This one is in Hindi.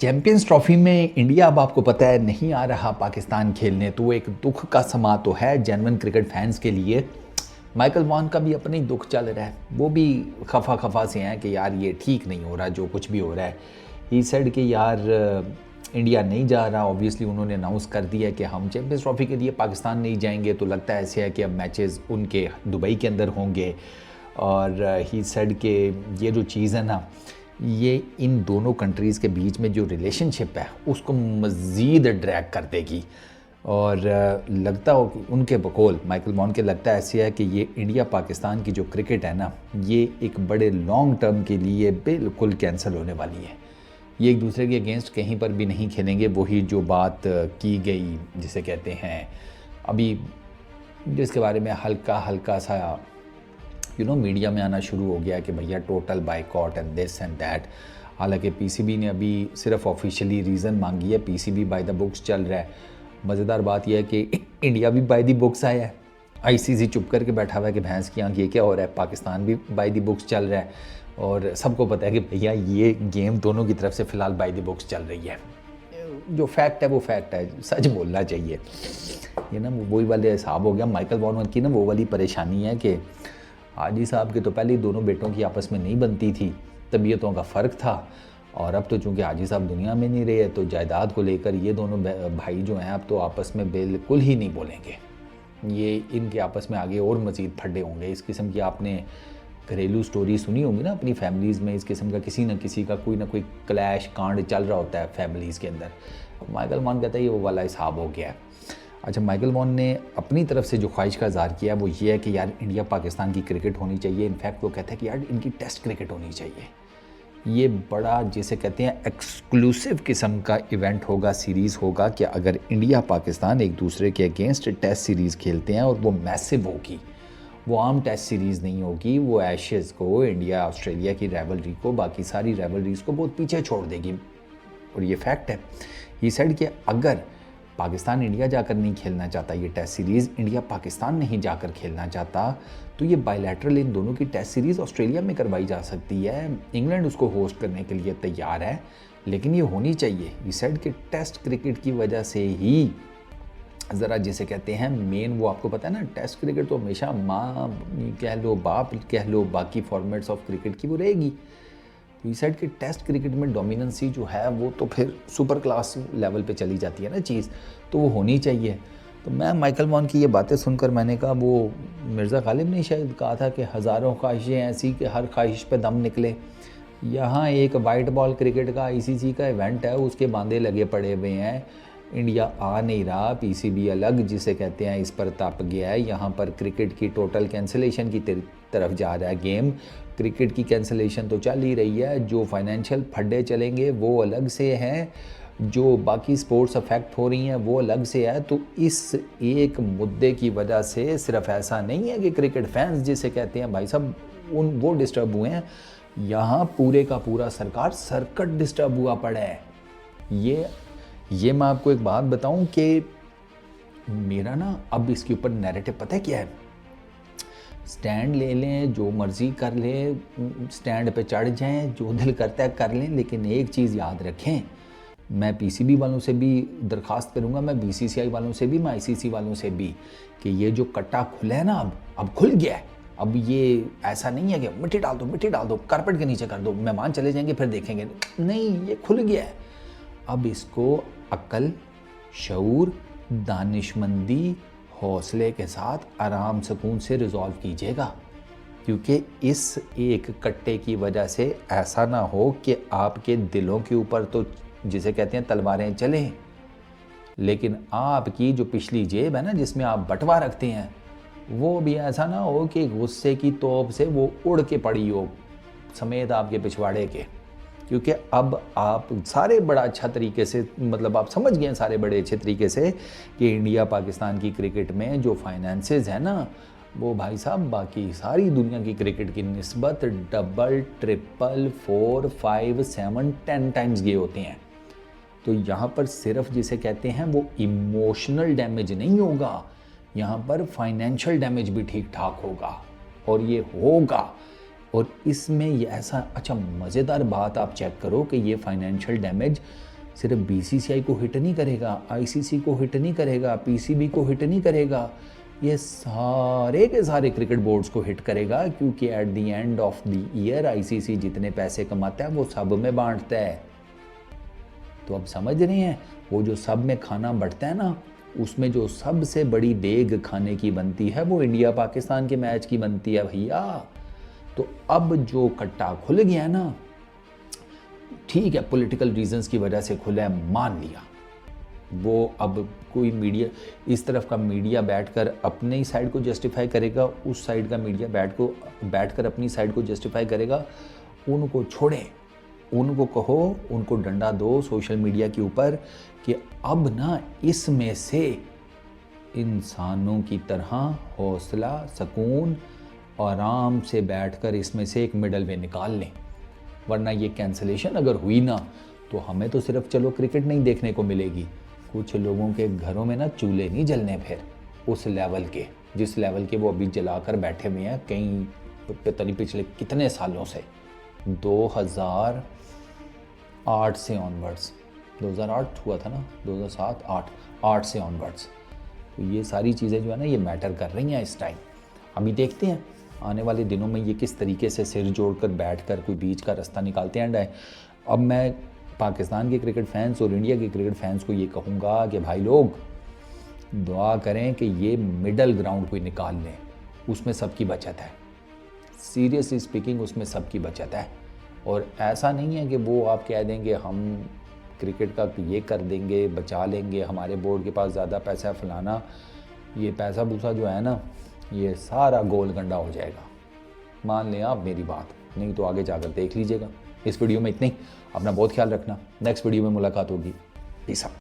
चैंपियंस ट्रॉफी में इंडिया अब आपको पता है नहीं आ रहा पाकिस्तान खेलने, तो एक दुख का समा तो है जेन्युइन क्रिकेट फैंस के लिए। माइकल वॉन का भी अपना ही दुख चल रहा है, वो भी खफा खफा से हैं कि यार ये ठीक नहीं हो रहा जो कुछ भी हो रहा है। ही सेड कि यार इंडिया नहीं जा रहा। ऑब्वियसली उन्होंने अनाउंस कर दिया कि हम चैंपियंस ट्रॉफी के लिए पाकिस्तान नहीं जाएंगे, तो लगता है ऐसे है कि अब मैचेस उनके दुबई के अंदर होंगे। और ही सेड कि ये जो चीज़ है ना, ये इन दोनों कंट्रीज़ के बीच में जो रिलेशनशिप है उसको मज़ीद ड्रैग कर देगी। और लगता हो कि उनके बकौल माइकल वॉन के लगता है ऐसे है कि ये इंडिया पाकिस्तान की जो क्रिकेट है ना, ये एक बड़े लॉन्ग टर्म के लिए बिल्कुल कैंसिल होने वाली है। ये एक दूसरे के अगेंस्ट कहीं पर भी नहीं खेलेंगे। वही जो बात की गई जिसे कहते हैं अभी, जिसके बारे में हल्का हल्का सा मीडिया में आना शुरू हो गया कि भैया total boycott and this and that. हालांकि पीसीबी ने अभी सिर्फ ऑफिशियली रीज़न मांगी है, पीसीबी बाय द बुक्स चल रहा है। मज़ेदार बात यह है कि इंडिया भी बाय द बुक्स आया है, आईसीसी चुप करके बैठा हुआ है कि भैंस की आंख ये क्या हो रहा है। पाकिस्तान भी बाय द बुक्स चल रहा है और सबको पता है कि भैया ये गेम दोनों की तरफ से फ़िलहाल बाय द बुक्स चल रही है। जो फैक्ट है वो फैक्ट है, सच बोलना चाहिए। ये ना वही वाले हिसाब हो गया। माइकल वॉन की ना वो वाली परेशानी है कि हाजी साहब के तो पहले ही दोनों बेटों की आपस में नहीं बनती थी, तबीयतों का फ़र्क था। और अब तो चूँकि हाजी साहब दुनिया में नहीं रहे, तो जायदाद को लेकर ये दोनों भाई जो हैं अब तो आपस में बिल्कुल ही नहीं बोलेंगे। ये इनके आपस में आगे और मज़ीद फड्डे होंगे। इस किस्म की आपने घरेलू स्टोरी सुनी होंगी ना अपनी फैमिलीज़ में, इस किस्म का किसी न किसी का कोई ना कोई क्लैश कांड चल रहा होता है फैमिलीज़ के अंदर। माइकल वॉन कहता है ये वो वाला हिसाब हो गया है। अच्छा, माइकल वॉन ने अपनी तरफ से जो ख्वाहिश का इज़हार किया वो ये है कि यार इंडिया पाकिस्तान की क्रिकेट होनी चाहिए। इनफैक्ट वो कहता है कि यार इनकी टेस्ट क्रिकेट होनी चाहिए। ये बड़ा जिसे कहते हैं एक्सक्लूसिव किस्म का इवेंट होगा, सीरीज़ होगा कि अगर इंडिया पाकिस्तान एक दूसरे के अगेंस्ट टेस्ट सीरीज़ खेलते हैं, और वो मैसिव होगी। वो आम टेस्ट सीरीज़ नहीं होगी, वो एशेज़ को, इंडिया ऑस्ट्रेलिया की राइवलरी को, बाकी सारी राइवलरीज़ को बहुत पीछे छोड़ देगी। और ये फैक्ट है। ये सेड कि अगर पाकिस्तान इंडिया जाकर नहीं खेलना चाहता ये टेस्ट सीरीज़, इंडिया पाकिस्तान नहीं जाकर खेलना चाहता, तो ये बायलैटरल इन दोनों की टेस्ट सीरीज़ ऑस्ट्रेलिया में करवाई जा सकती है। इंग्लैंड उसको होस्ट करने के लिए तैयार है, लेकिन ये होनी चाहिए। ये सेड कि टेस्ट क्रिकेट की वजह से ही ज़रा जिसे कहते हैं मेन, वो आपको पता है ना, टेस्ट क्रिकेट तो हमेशा माँ कह लो, बाप कह लो, बाकी फॉर्मेट्स ऑफ क्रिकेट की वो रहेगी। तो इस साइड के टेस्ट क्रिकेट में डोमिनेंसी जो है वो तो फिर सुपर क्लास लेवल पे चली जाती है ना चीज़, तो वो होनी चाहिए। तो मैं माइकल वॉन की ये बातें सुनकर मैंने कहा, वो मिर्ज़ा गालिब ने शायद कहा था कि हज़ारों ख्वाहिशें ऐसी कि हर ख्वाहिश पे दम निकले। यहाँ एक वाइट बॉल क्रिकेट का आईसीसी का इवेंट है, उसके बांधे लगे पड़े हुए हैं। इंडिया आ नहीं रहा, पीसीबी अलग जिसे कहते हैं इस पर तप गया है। यहाँ पर क्रिकेट की टोटल कैंसिलेशन की तरफ जा रहा है गेम। क्रिकेट की कैंसिलेशन तो चल ही रही है, जो फाइनेंशियल फड्डे चलेंगे वो अलग से हैं, जो बाकी स्पोर्ट्स अफेक्ट हो रही हैं वो अलग से है। तो इस एक मुद्दे की वजह से सिर्फ ऐसा नहीं है कि क्रिकेट फैंस जिसे कहते हैं भाई साहब वो डिस्टर्ब हुए हैं, यहाँ पूरे का पूरा सरकार सर्किट डिस्टर्ब हुआ पड़ा है। ये मैं आपको एक बात बताऊं कि मेरा ना अब इसके ऊपर नैरेटिव पता है क्या है। स्टैंड ले लें, जो मर्ज़ी कर लें, स्टैंड पे चढ़ जाएं, जो दिल करता है कर लें, लेकिन एक चीज़ याद रखें, मैं पीसीबी वालों से भी दरख्वास्त करूंगा, मैं बीसीसीआई वालों से भी, मैं आईसीसी वालों से भी, कि ये जो कट्टा खुला है ना, अब खुल गया है। अब ये ऐसा नहीं है कि मिट्टी डाल दो, कारपेट के नीचे कर दो, मेहमान चले जाएंगे फिर देखेंगे, नहीं, ये खुल गया है। अब इसको अक्ल, शऊर, दानिशमंदी, हौसले के साथ आराम सुकून से रिजॉल्व कीजिएगा, क्योंकि इस एक कट्टे की वजह से ऐसा ना हो कि आपके दिलों के ऊपर तो जिसे कहते हैं तलवारें चलें, लेकिन आपकी जो पिछली जेब है ना जिसमें आप बटवा रखते हैं, वो भी ऐसा ना हो कि गुस्से की तोप से वो उड़ के पड़ी हो समेत आपके पिछवाड़े के। क्योंकि अब आप सारे बड़ा अच्छा तरीके से, मतलब आप समझ गए सारे बड़े अच्छे तरीके से कि इंडिया पाकिस्तान की क्रिकेट में जो फाइनेंसेस है ना, वो भाई साहब बाकी सारी दुनिया की क्रिकेट की निस्बत डबल, ट्रिपल, 4, 5, 7, 10 टाइम्स ये होते हैं। तो यहाँ पर सिर्फ जिसे कहते हैं वो इमोशनल डैमेज नहीं होगा, यहाँ पर फाइनेंशियल डैमेज भी ठीक ठाक होगा। और ये होगा, और इसमें ये ऐसा अच्छा मज़ेदार बात आप चेक करो कि ये फाइनेंशियल डैमेज सिर्फ बीसीसीआई को हिट नहीं करेगा, आईसीसी को हिट नहीं करेगा, पीसीबी को हिट नहीं करेगा, ये सारे के सारे क्रिकेट बोर्ड्स को हिट करेगा, क्योंकि at the end of the year ICC जितने पैसे कमाता है वो सब में बांटता है। तो अब समझ रहे हैं, वो जो सब में खाना बढ़ता है ना, उसमें जो सबसे बड़ी देग खाने की बनती है वो इंडिया पाकिस्तान के मैच की बनती है भैया। तो अब जो कट्टा खुल गया है ना, ठीक है पॉलिटिकल रीजंस की वजह से खुला है, मान लिया। वो अब कोई मीडिया, इस तरफ का मीडिया बैठकर अपने ही साइड को जस्टिफाई करेगा, उस साइड का मीडिया बैठकर अपनी साइड को जस्टिफाई करेगा। उनको छोड़े, उनको कहो, उनको डंडा दो सोशल मीडिया के ऊपर कि अब ना इसमें से इंसानों की तरह हौसला, सुकून, आराम से बैठकर इसमें से एक मिडल वे निकाल लें। वरना ये कैंसलेशन अगर हुई ना, तो हमें तो सिर्फ चलो क्रिकेट नहीं देखने को मिलेगी, कुछ लोगों के घरों में ना चूल्हे नहीं जलने फिर उस लेवल के, जिस लेवल के वो अभी जलाकर बैठे हुए हैं कई पता नहीं पिछले कितने सालों से, 2008 से ऑनवर्ड्स, 2008 हुआ था ना, 2007, 8 से ऑनवर्ड्स। तो ये सारी चीज़ें जो है ना ये मैटर कर रही हैं इस टाइम। अभी देखते हैं आने वाले दिनों में ये किस तरीके से सिर जोड़कर बैठकर कोई बीच का रास्ता निकालते हैं। अब मैं पाकिस्तान के क्रिकेट फैंस और इंडिया के क्रिकेट फैंस को ये कहूँगा कि भाई लोग दुआ करें कि ये मिडल ग्राउंड कोई निकाल लें, उसमें सबकी बचत है, सीरियसली स्पीकिंग उसमें सबकी बचत है। और ऐसा नहीं है कि वो आप कह देंगे हम क्रिकेट का ये कर देंगे, बचा लेंगे, हमारे बोर्ड के पास ज़्यादा पैसा फलाना, ये पैसा भूसा जो है ना ये सारा गोल गंडा हो जाएगा। मान लें आप मेरी बात, नहीं तो आगे जाकर देख लीजिएगा। इस वीडियो में इतनी, अपना बहुत ख्याल रखना, नेक्स्ट वीडियो में मुलाकात होगी। Peace out.